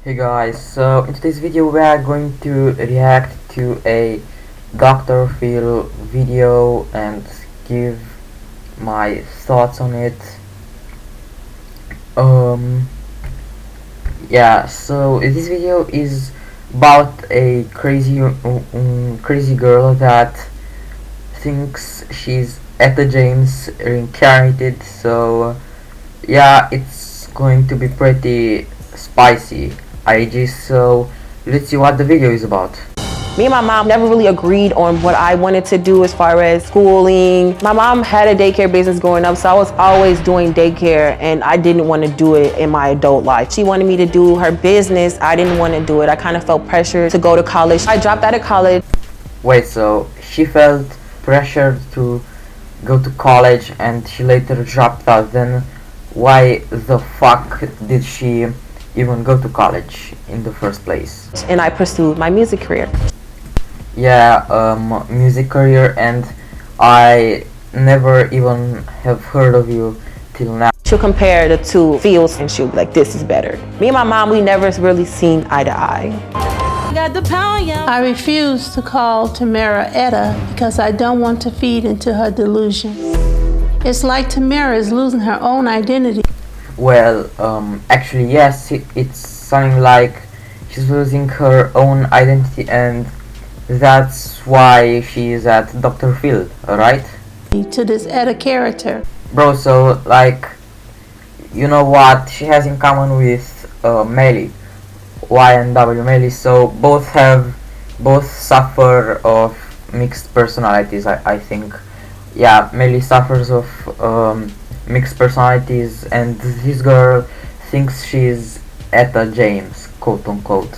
Hey guys, so in today's video we are going to react to a Dr. Phil video and give my thoughts on it. Yeah, so this video is about a crazy girl that thinks she's Etta James reincarnated, so yeah, it's going to be pretty spicy. So let's see what the video is about. Me and my mom never really agreed on what I wanted to do as far as schooling. My mom had a daycare business growing up, so I was always doing daycare and I didn't want to do it in my adult life. She wanted me to do her business. I didn't want to do it. I kind of felt pressured to go to college. I dropped out of college. Wait, so she felt pressured to go to college and she later dropped out. Then why the fuck did she even go to college in the first place? And I pursued my music career. Yeah, music career, and I never even have heard of you till now. She'll compare the two fields and she'll be like, this is better. Me and my mom, we never really seen eye to eye. I refuse to call Tamara Etta because I don't want to feed into her delusion. It's like Tamara is losing her own identity. Well, actually yes, it's something like she's losing her own identity, and that's why she is at Dr. Phil, right? To this Etta character. Bro, so like, you know what she has in common with Melly, Y&W Melly, so both suffer of mixed personalities, I think. Yeah, Melly suffers of mixed personalities, and this girl thinks she's Etta James, quote unquote.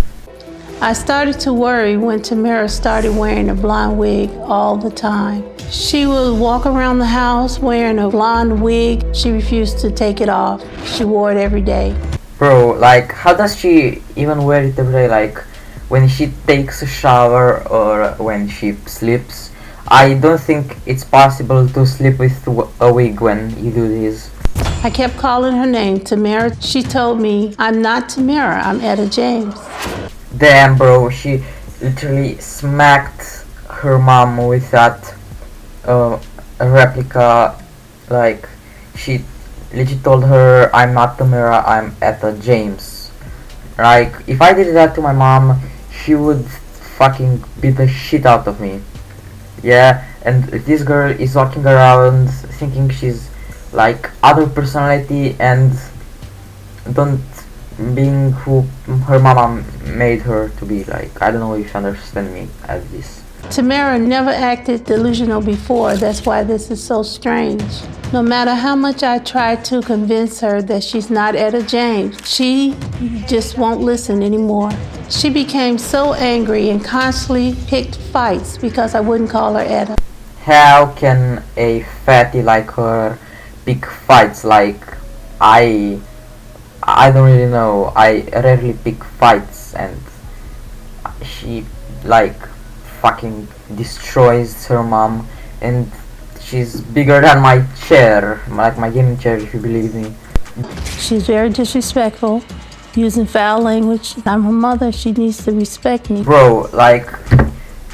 I started to worry when Tamara started wearing a blonde wig all the time. She would walk around the house wearing a blonde wig. She refused to take it off. She wore it every day. Bro, like, how does she even wear it every day? Like, when she takes a shower or when she sleeps? I don't think it's possible to sleep with a wig when you do this. I kept calling her name, Tamara. She told me, I'm not Tamara, I'm Etta James. Damn, bro, she literally smacked her mom with that replica. Like, she legit told her, I'm not Tamara, I'm Etta James. Like, if I did that to my mom, she would fucking beat the shit out of me. Yeah, and this girl is walking around thinking she's like other personality and don't being who her mama made her to be. Like, I don't know if you understand me at this. Tamara never acted delusional before. That's why this is so strange. No matter how much I tried to convince her that she's not Etta James, she just won't listen anymore. She became so angry and constantly picked fights because I wouldn't call her Etta. How can a fatty like her pick fights? Like, I don't really know. I rarely pick fights, and she like fucking destroys her mom, and she's bigger than my chair, like my gaming chair, if you believe me. She's very disrespectful, using foul language. I'm her mother, she needs to respect me. Bro, like,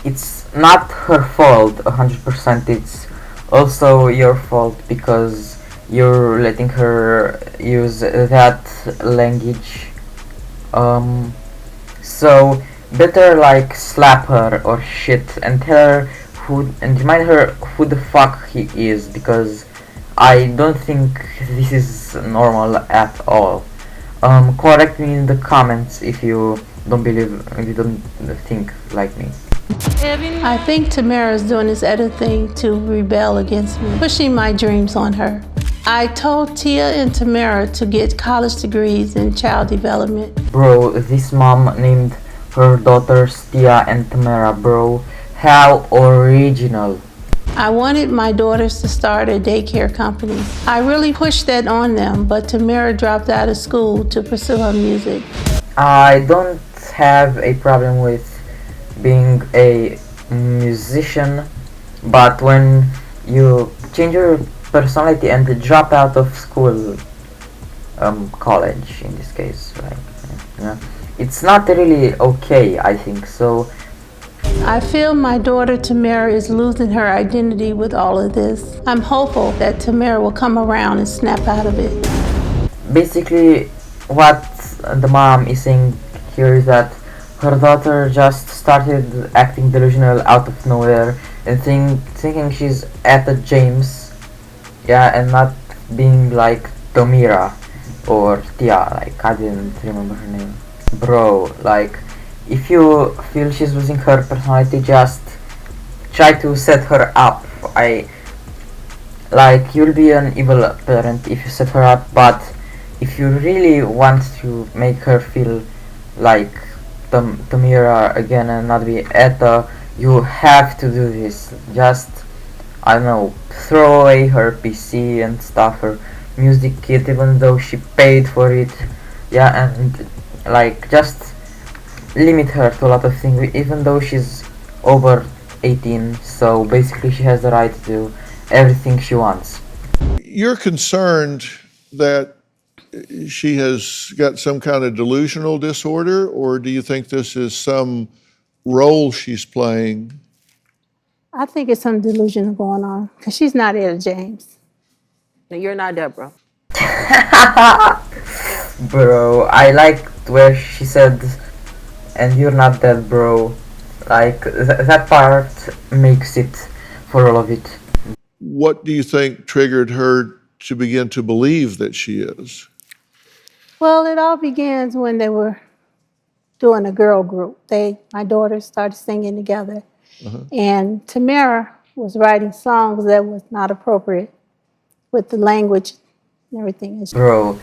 it's not her fault 100%, it's also your fault because you're letting her use that language. So better like slap her or shit and tell her and remind her who the fuck he is, because I don't think this is normal at all. Correct me in the comments if you don't think like me. I think Tamara is doing this Etta thing to rebel against me, pushing my dreams on her. I told Tia and Tamara to get college degrees in child development. Bro, this mom named her daughters Tia and Tamara, bro. How original. I wanted my daughters to start a daycare company. I really pushed that on them, but Tamara dropped out of school to pursue her music. I don't have a problem with being a musician, but when you change your personality and drop out of school, college in this case, right? Yeah. it's not really okay, I think. So I feel my daughter Tamara is losing her identity with all of this. I'm hopeful that Tamara will come around and snap out of it. basically, what the mom is saying here is that her daughter just started acting delusional out of nowhere and thinking she's Etta James, yeah, and not being like Tomira or Tia, like I didn't remember her name. Bro, like, if you feel she's losing her personality, just try to set her up. Like, you'll be an evil parent if you set her up, but if you really want to make her feel like Tamira again and not be Etta, you have to do this. Just, I don't know, throw away her PC and stuff, her music kit, even though she paid for it. Yeah, and like, just limit her to a lot of things, even though she's over 18, so basically she has the right to do everything she wants. You're concerned that she has got some kind of delusional disorder, or do you think this is some role she's playing? I think it's some delusion going on because she's not Etta James. No, you're not Deborah. Bro, I liked where she said, and you're not dead, bro. Like, that part makes it for all of it. What do you think triggered her to begin to believe that she is? Well, it all begins when they were doing a girl group. My daughters started singing together, and Tamara was writing songs that was not appropriate with the language and everything. Bro,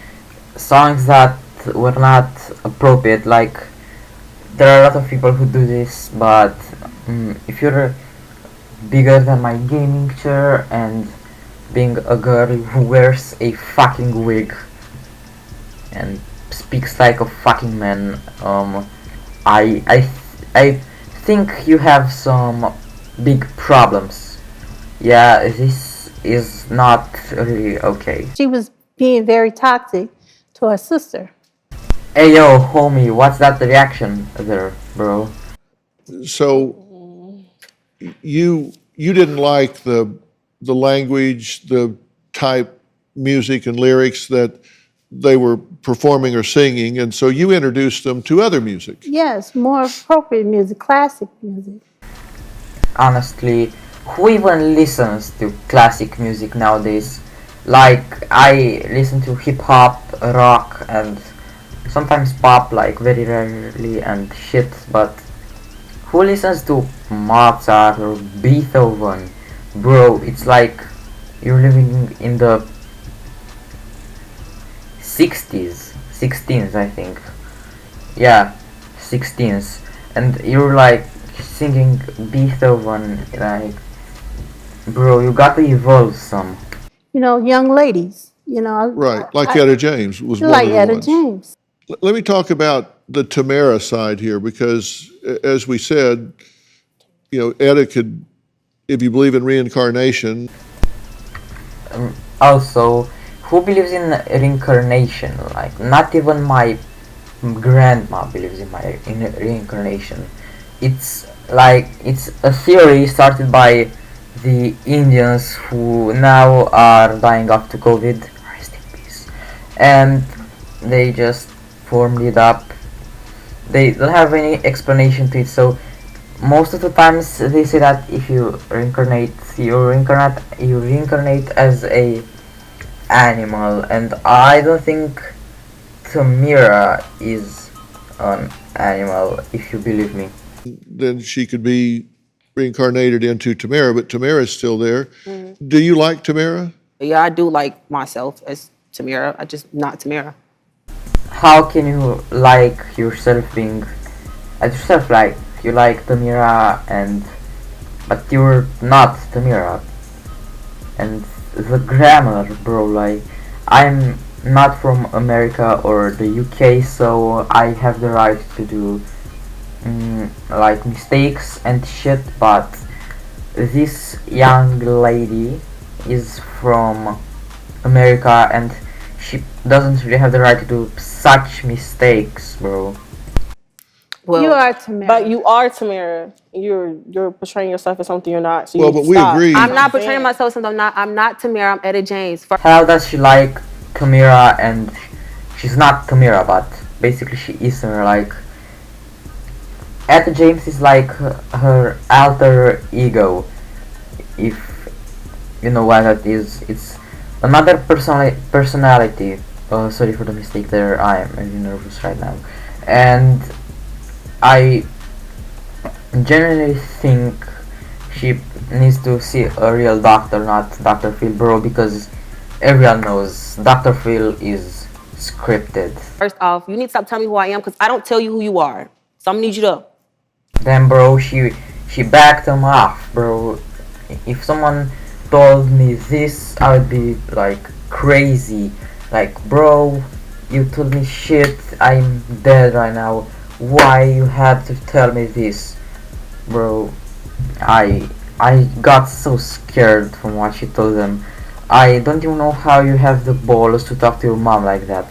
songs that were not appropriate, like, there are a lot of people who do this, but if you're bigger than my gaming chair and being a girl who wears a fucking wig and speaks like a fucking man, I think you have some big problems. Yeah, this is not really okay. She was being very toxic to her sister. Hey yo, homie, what's that reaction there, bro? So you didn't like the language, the type music and lyrics that they were performing or singing, and so you introduced them to other music. Yes, more appropriate music, classic music. Honestly, who even listens to classic music nowadays? Like, I listen to hip hop, rock, and sometimes pop, like very rarely and shit, but who listens to Mozart or Beethoven? Bro, it's like you're living in the 60s, 16s, I think. Yeah, 16s, and you're like singing Beethoven, like, bro, you gotta evolve some. You know, young ladies, Right, like Etta James was one like of the Etta ones. James. Let me talk about the Tamara side here, because as we said, Etta could, if you believe in reincarnation. Also, who believes in reincarnation? Like, not even my grandma believes in reincarnation. It's like, it's a theory started by the Indians who now are dying off to COVID, rest in peace, and they just formed it up. They don't have any explanation to it, so most of the times they say that if you reincarnate, you reincarnate as a animal, and I don't think Tamira is an animal, if you believe me. Then she could be reincarnated into Tamara, but Tamara is still there. Do you like Tamara? Yeah, I do like myself as Tamara. I just not Tamara. How can you like yourself being at yourself, like you like Tamira but you're not Tamira? And the grammar, bro, like, I'm not from America or the UK, so I have the right to do like mistakes and shit, but this young lady is from America and she doesn't really have the right to do such mistakes, bro. Well, You are Tamara. But you are Tamara. You're portraying yourself as something you're not. So you Well, need but to we stop. agree. I'm not portraying myself since I'm not Tamara. I'm Etta James. How does she like Tamira? And she's not Tamira, but basically she is her. Like Etta James is like her alter ego, if you know what that is. It's another personality. Sorry for the mistake there. I am really nervous right now, and I genuinely think she needs to see a real doctor, not Dr. Phil, bro, because everyone knows Dr. Phil is scripted. First off, you need to stop telling me who I am because I don't tell you who you are. So I'm gonna need you to. Then, bro, she backed him off, bro. If someone told me this, I would be like crazy. Like, bro, you told me shit. I'm dead right now. Why you had to tell me this, bro? I got so scared from what she told them. I don't even know how you have the balls to talk to your mom like that.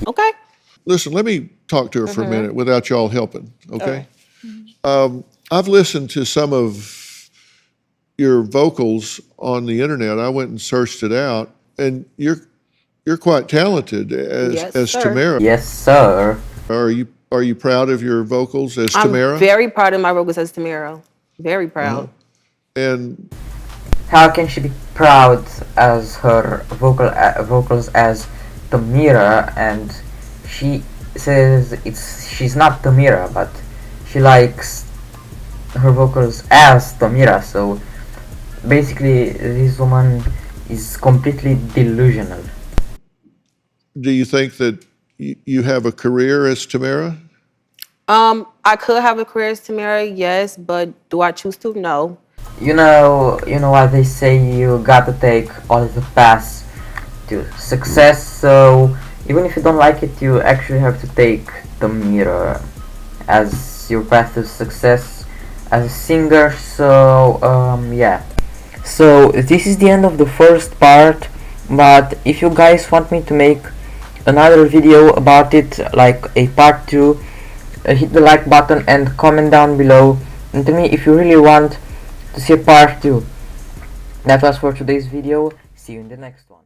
Okay. Listen, let me talk to her for a minute without y'all helping, okay? I've listened to some of your vocals on the internet. I went and searched it out, and you're quite talented Yes, as sir. Tamara. Yes, sir. Are you proud of your vocals as I'm Tamara? very proud of my vocals as Tamara. Very proud. And How can she be proud as her vocals as Tamira, and she says she's not Tamira, but she likes her vocals as Tamira. So basically, this woman is completely delusional. do you think that you have a career as Tamara? I could have a career as Tamara, yes, but do I choose to? No. You know what they say. You gotta take all the paths to success. So even if you don't like it, you actually have to take Tamira as your path to success as a singer. So yeah. So this is the end of the first part, but if you guys want me to make another video about it, like a part 2, hit the like button and comment down below and tell me if you really want to see a part 2. That was for today's video. See you in the next one.